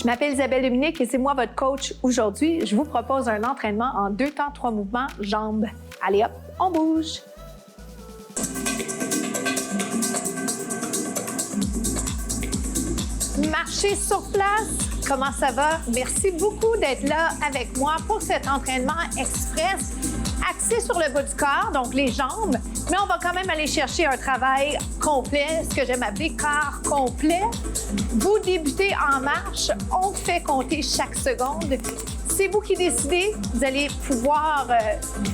Je m'appelle Isabelle Dominique et c'est moi votre coach aujourd'hui. Je vous propose un entraînement en 2 temps, 3 mouvements, jambes. Allez hop, on bouge! Marcher sur place, comment ça va? Merci beaucoup d'être là avec moi pour cet entraînement express axé sur le bas du corps, donc les jambes, mais on va quand même aller chercher un travail complet, ce que j'aime appeler corps complet. Vous débutez en marche, on fait compter chaque seconde. C'est vous qui décidez. Vous allez pouvoir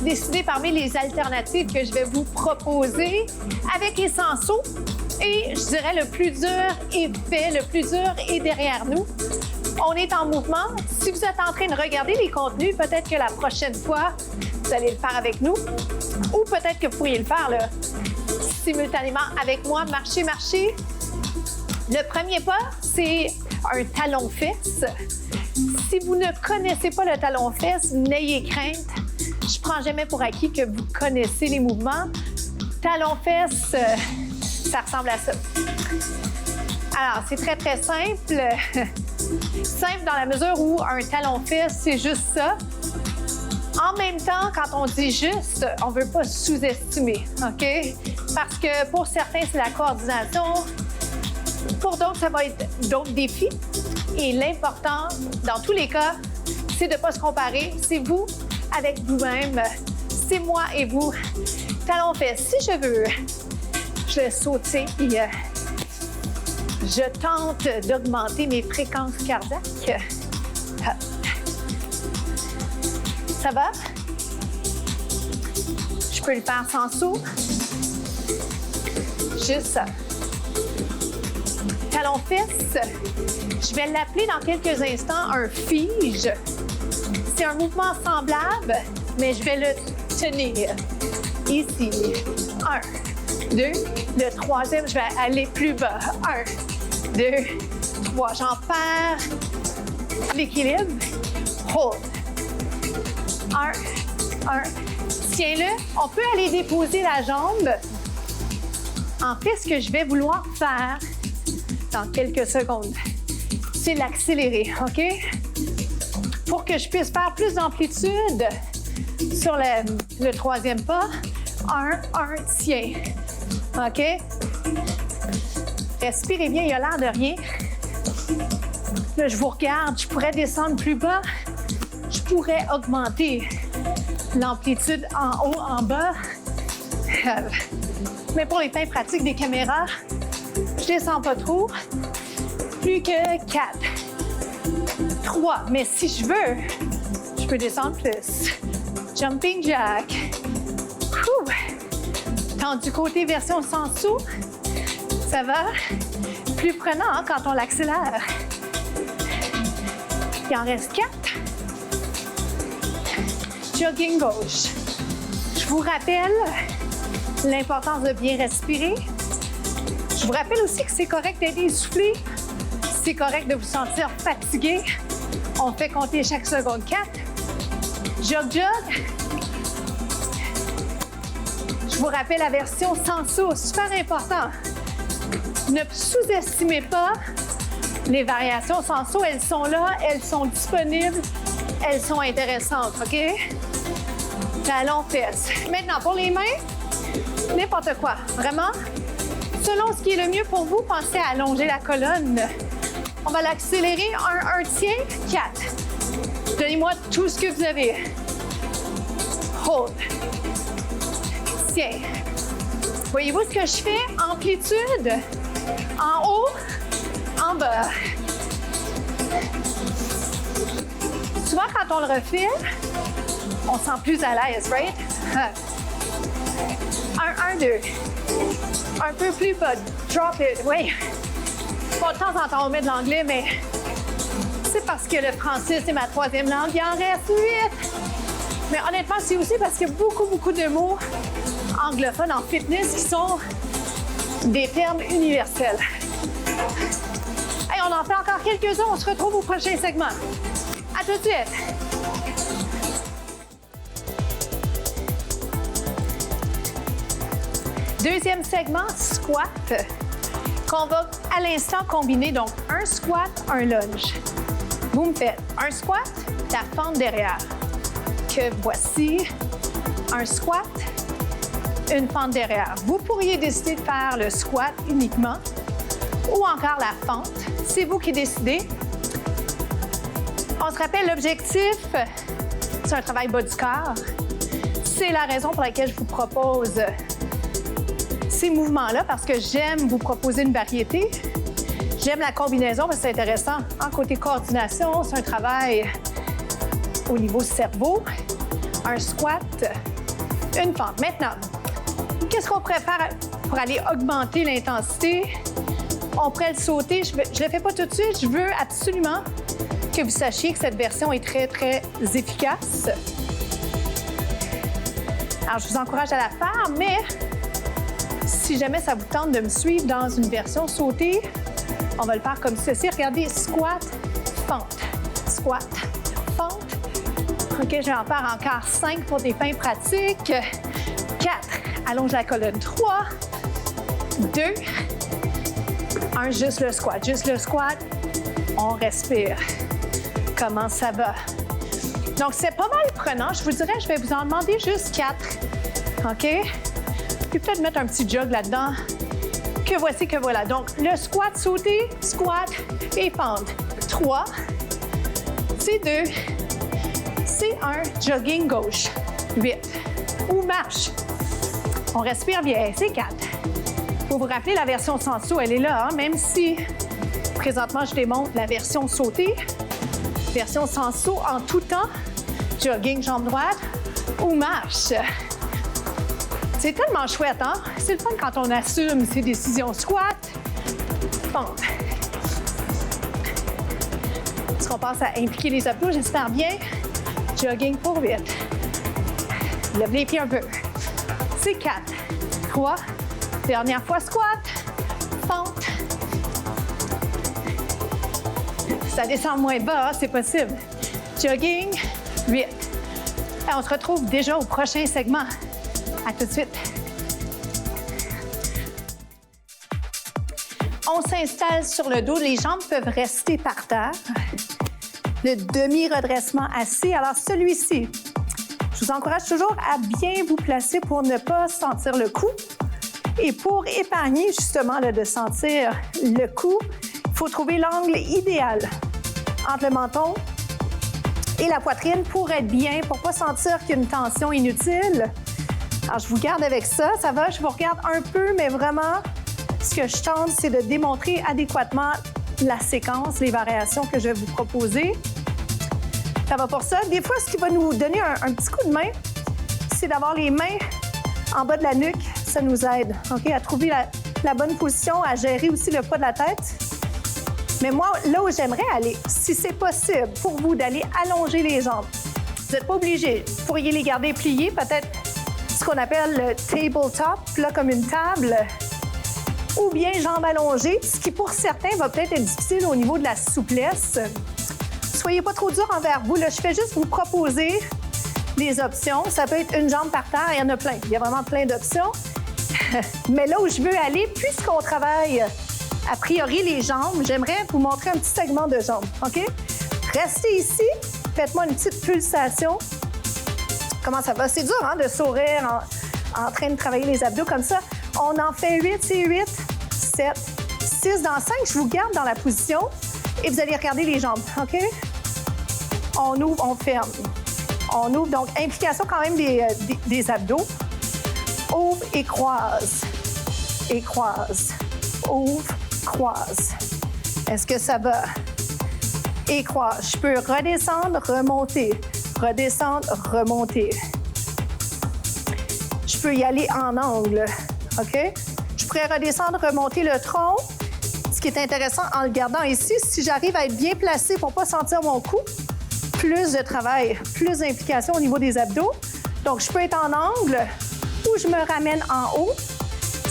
décider parmi les alternatives que je vais vous proposer avec et sans saut. Et je dirais le plus dur est fait, le plus dur est derrière nous. On est en mouvement. Si vous êtes en train de regarder les contenus, peut-être que la prochaine fois, vous allez le faire avec nous. Ou peut-être que vous pourriez le faire là, simultanément avec moi. Marcher, marcher. Le premier pas, c'est un talon-fesse. Si vous ne connaissez pas le talon-fesse, n'ayez crainte. Je ne prends jamais pour acquis que vous connaissez les mouvements. Talon-fesse, ça ressemble à ça. Alors, c'est très, très simple. Simple dans la mesure où un talon-fesse, c'est juste ça. En même temps, quand on dit juste, on ne veut pas sous-estimer, OK? Parce que pour certains, c'est la coordination. Pour d'autres, ça va être d'autres défis. Et l'important, dans tous les cas, c'est de ne pas se comparer. C'est vous avec vous-même. C'est moi et vous. Talon-fesse. Si je veux, je vais sauter et je tente d'augmenter mes fréquences cardiaques. Ça va? Je peux le faire sans saut. Juste ça. Talon-fesse, je vais l'appeler dans quelques instants un fige. C'est un mouvement semblable, mais je vais le tenir ici. 1, 2, le troisième, je vais aller plus bas. 1, 2, 3, j'en perds l'équilibre. Hold. 1, tiens-le. On peut aller déposer la jambe. En fait, ce que je vais vouloir faire dans quelques secondes, c'est l'accélérer, OK? Pour que je puisse faire plus d'amplitude sur le troisième pas. 1, tiens. OK? Respirez bien, il a l'air de rien. Là, je vous regarde, je pourrais descendre plus bas. Je pourrais augmenter l'amplitude en haut, en bas. Mais pour les fins pratiques des caméras, je descends pas trop. Plus que 4, 3. Mais si je veux, je peux descendre plus. Jumping jack. Tendu côté version sans saut. Ça va? Plus prenant hein, quand on l'accélère. Il en reste 4. Jogging gauche. Je vous rappelle l'importance de bien respirer. Je vous rappelle aussi que c'est correct d'être essoufflé. C'est correct de vous sentir fatigué. On fait compter chaque seconde 4. Jog, jog. Je vous rappelle la version sans saut, super important. Ne sous-estimez pas les variations sans saut. Elles sont là, elles sont disponibles, elles sont intéressantes, OK? Talon-fesse. Maintenant, pour les mains, n'importe quoi. Vraiment, selon ce qui est le mieux pour vous, pensez à allonger la colonne. On va l'accélérer. 1, tiens, 4. Donnez-moi tout ce que vous avez. Hold. Tiens. Voyez-vous ce que je fais? Amplitude. En haut, en bas. Souvent, quand on le refait, on se sent plus à l'aise, right? 1, 2. Un peu plus bas. Drop it. Oui. Pas de temps en temps, on met de l'anglais, mais c'est parce que le français, c'est ma troisième langue. Il en reste 8. Mais honnêtement, c'est aussi parce qu'il y a beaucoup de mots anglophones en fitness qui sont des termes universels. Hey, on en fait encore quelques-uns. On se retrouve au prochain segment. À tout de suite. Deuxième segment, squat. qu'on va à l'instant combiner donc un squat, un lunge. Vous me faites un squat, la fente derrière. Que voici un squat, une fente derrière. Vous pourriez décider de faire le squat uniquement ou encore la fente. C'est vous qui décidez. On se rappelle l'objectif, c'est un travail bas du corps. C'est la raison pour laquelle je vous propose ces mouvements-là parce que j'aime vous proposer une variété. J'aime la combinaison parce que c'est intéressant. En côté coordination, c'est un travail au niveau cerveau. Un squat, une fente. Maintenant, qu'est-ce qu'on pourrait faire pour aller augmenter l'intensité? On pourrait le sauter. Je ne le fais pas tout de suite. Je veux absolument que vous sachiez que cette version est très, très efficace. Alors, je vous encourage à la faire, mais si jamais ça vous tente de me suivre dans une version sautée, on va le faire comme ceci. Regardez, squat, fente, squat, fente. OK, je vais en faire encore 5 pour des fins pratiques. 4, allonge la colonne. 3, 2, 1, juste le squat. Juste le squat, on respire. Comment ça va? Donc, c'est pas mal prenant. Je vous dirais, je vais vous en demander juste 4. OK? Puis peut-être mettre un petit jog là-dedans. Que voici, que voilà. Donc, le squat sauté, squat et fente. 3, c'est 2, c'est 1, jogging gauche. 8. Ou marche. On respire bien, c'est 4. Vous vous rappelez, la version sans saut, elle est là, hein? Même si présentement, je démontre la version sautée. Version sans saut en tout temps. Jogging, jambe droite ou marche. C'est tellement chouette, hein? C'est le fun quand on assume ses décisions. Squat, fente. Est-ce qu'on passe à impliquer les abdos? J'espère bien. Jogging pour 8. Lève les pieds un peu. C'est 4, 3. Dernière fois, squat, fente. Ça descend moins bas, c'est possible. Jogging, 8. Et on se retrouve déjà au prochain segment. À tout de suite. On s'installe sur le dos. Les jambes peuvent rester par terre. Le demi-redressement assis. Alors, celui-ci, je vous encourage toujours à bien vous placer pour ne pas sentir le cou. Et pour épargner justement de sentir le cou, il faut trouver l'angle idéal entre le menton et la poitrine pour être bien, pour ne pas sentir qu'il y a une tension inutile. Alors, je vous garde avec ça. Ça va, je vous regarde un peu, mais vraiment, ce que je tente, c'est de démontrer adéquatement la séquence, les variations que je vais vous proposer. Ça va pour ça. Des fois, ce qui va nous donner un petit coup de main, c'est d'avoir les mains en bas de la nuque. Ça nous aide, OK, à trouver la bonne position, à gérer aussi le poids de la tête. Mais moi, là où j'aimerais aller, si c'est possible pour vous d'aller allonger les jambes, vous n'êtes pas obligé. Vous pourriez les garder pliées, peut-être ce qu'on appelle le tabletop, là comme une table, ou bien jambes allongées, ce qui pour certains va peut-être être difficile au niveau de la souplesse. Soyez pas trop dur envers vous. Là, je fais juste vous proposer des options. Ça peut être une jambe par terre, il y en a plein. Il y a vraiment plein d'options. Mais là où je veux aller, puisqu'on travaille a priori les jambes, j'aimerais vous montrer un petit segment de jambes. OK? Restez ici. Faites-moi une petite pulsation. Comment ça va? C'est dur, hein, de sourire en train de travailler les abdos comme ça. On en fait 8, c'est 8, 7, 6 dans 5. Je vous garde dans la position et vous allez regarder les jambes. OK? On ouvre, on ferme. On ouvre, donc implication quand même des abdos. Ouvre et croise. Et croise. Ouvre, croise. Est-ce que ça va? Et croise. Je peux redescendre, remonter. Redescendre, remonter. Je peux y aller en angle. OK? Je pourrais redescendre, remonter le tronc. Ce qui est intéressant en le gardant ici, si j'arrive à être bien placée pour ne pas sentir mon cou, plus de travail, plus d'implication au niveau des abdos. Donc, je peux être en angle ou je me ramène en haut.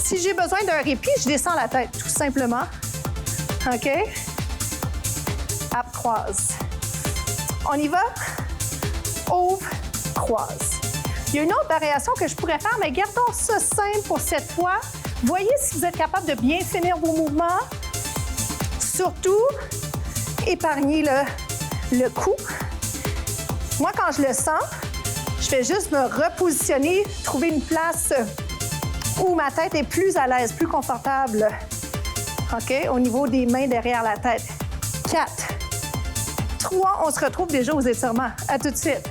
Si j'ai besoin d'un répit, je descends la tête, tout simplement. OK? Ab, croise. On y va? Ouvre, croise. Il y a une autre variation que je pourrais faire, mais gardons ça simple pour cette fois. Voyez si vous êtes capable de bien finir vos mouvements. Surtout, épargnez le cou. Moi, quand je le sens, je vais juste me repositionner, trouver une place où ma tête est plus à l'aise, plus confortable. OK? Au niveau des mains derrière la tête. 4, 3, on se retrouve déjà aux étirements. À tout de suite.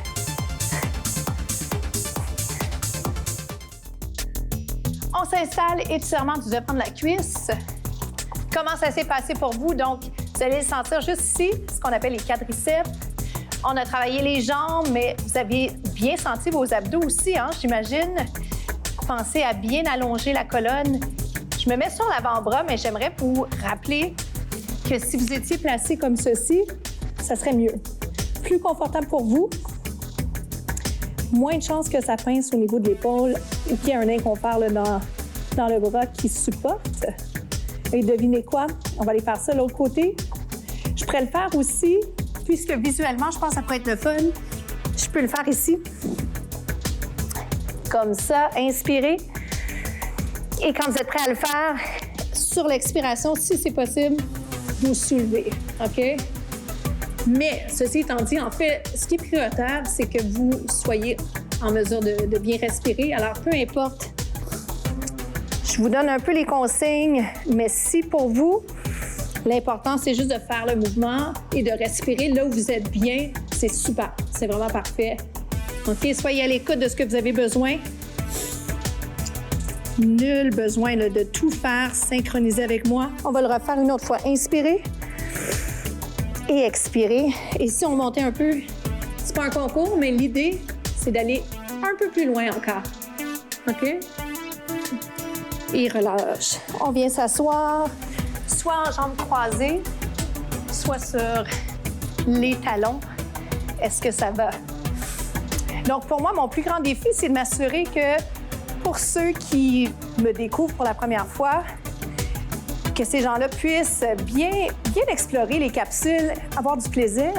On s'installe, étirement du devant de la cuisse. Comment ça s'est passé pour vous? Donc, vous allez le sentir juste ici, ce qu'on appelle les quadriceps. On a travaillé les jambes, mais vous avez bien senti vos abdos aussi, hein, j'imagine. Pensez à bien allonger la colonne. Je me mets sur l'avant-bras, mais j'aimerais vous rappeler que si vous étiez placé comme ceci, ça serait mieux. Plus confortable pour vous, moins de chances que ça pince au niveau de l'épaule et qu'il y ait un inconfort là, dans le bras qui supporte. Et devinez quoi? On va aller faire ça de l'autre côté. Je pourrais le faire aussi, puisque visuellement, je pense que ça pourrait être le fun. Je peux le faire ici. Comme ça, inspirez. Et quand vous êtes prêt à le faire, sur l'expiration, si c'est possible, vous soulevez. OK? Mais, ceci étant dit, en fait, ce qui est prioritaire, c'est que vous soyez en mesure de bien respirer. Alors, peu importe, je vous donne un peu les consignes, mais si pour vous, l'important, c'est juste de faire le mouvement et de respirer là où vous êtes bien, c'est super. C'est vraiment parfait. OK? Soyez à l'écoute de ce que vous avez besoin. Nul besoin là, de tout faire synchronisé avec moi. On va le refaire une autre fois. Inspirez et expirez. Et si on montait un peu, c'est pas un concours, mais l'idée, c'est d'aller un peu plus loin encore. OK? Et relâche. On vient s'asseoir, soit en jambes croisées, soit sur les talons. Est-ce que ça va? Donc, pour moi, mon plus grand défi, c'est de m'assurer que pour ceux qui me découvrent pour la première fois, que ces gens-là puissent bien explorer les capsules, avoir du plaisir.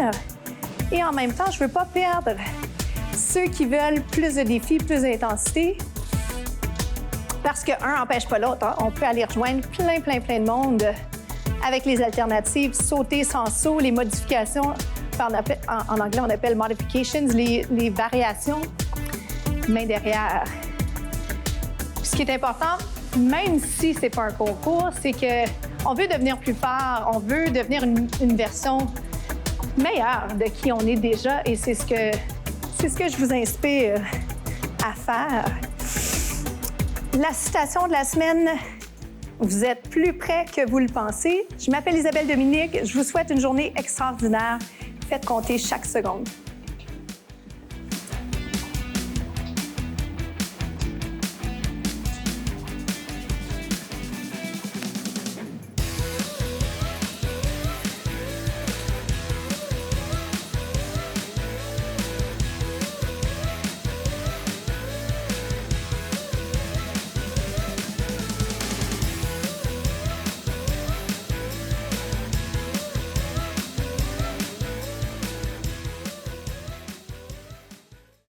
Et en même temps, je ne veux pas perdre ceux qui veulent plus de défis, plus d'intensité. Parce qu'un n'empêche pas l'autre. Hein? On peut aller rejoindre plein de monde avec les alternatives, sauter sans saut, les modifications, en anglais on appelle modifications, les variations, main derrière. Ce qui est important, même si c'est pas un concours, c'est qu'on veut devenir plus fort, on veut devenir une version meilleure de qui on est déjà, et c'est ce que je vous inspire à faire. La citation de la semaine, vous êtes plus près que vous le pensez. Je m'appelle Isabelle Dominique, je vous souhaite une journée extraordinaire. Faites compter chaque seconde.